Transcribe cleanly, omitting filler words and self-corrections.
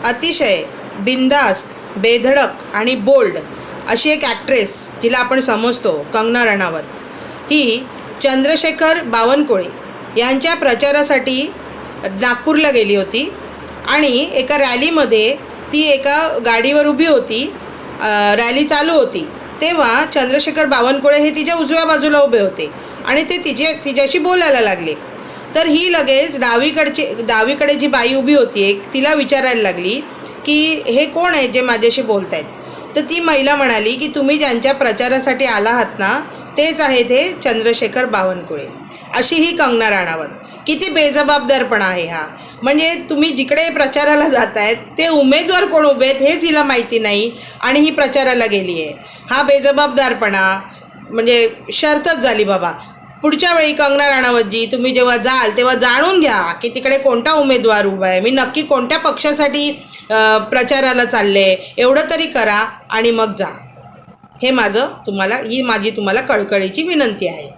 अतिशय बिनधास्त, बेधडक आणि बोल्ड अशी एक ॲक्ट्रेस जिला आपण समजतो कंगना रणावत, ही चंद्रशेखर बावनकुळे यांच्या प्रचारासाठी नागपूरला गेली होती आणि एका रॅलीमध्ये ती एका गाडीवर उभी होती. रॅली चालू होती तेव्हा चंद्रशेखर बावनकुळे हे तिच्या उजव्या बाजूला उभे होते आणि ते तिच्याशी बोलायला लागले. तर ही लगेच डावीकडे जी बाई उभी होती एक, तिला विचारायला लागली की हे कोण आहे जे माझ्याशी बोलत आहेत. तर ती महिला म्हणाली की तुम्ही ज्यांच्या प्रचारासाठी आला आहात ना, तेच आहेत हे चंद्रशेखर बावनकुळे. अशी ही कंगना रणावत. किती बेजबाबदारपणा आहे हा. म्हणजे तुम्ही जिकडे प्रचाराला जात आहेत ते उमेदवार कोण उभे आहेत हेच हिला माहिती नाही आणि ही प्रचाराला गेली आहे. हा बेजबाबदारपणा म्हणजे शर्तच झाली बाबा. पुढच्या वेळी कंगना रणावतजी तुम्ही जेव्हा जाल तेव्हा जाणून घ्या की तिकडे कोणता उमेदवार उभा आहे, मी नक्की कोणत्या पक्षासाठी प्रचाराला चालले, एवढं तरी करा आणि मग जा. ही माझी तुम्हाला कळकळीची विनंती आहे.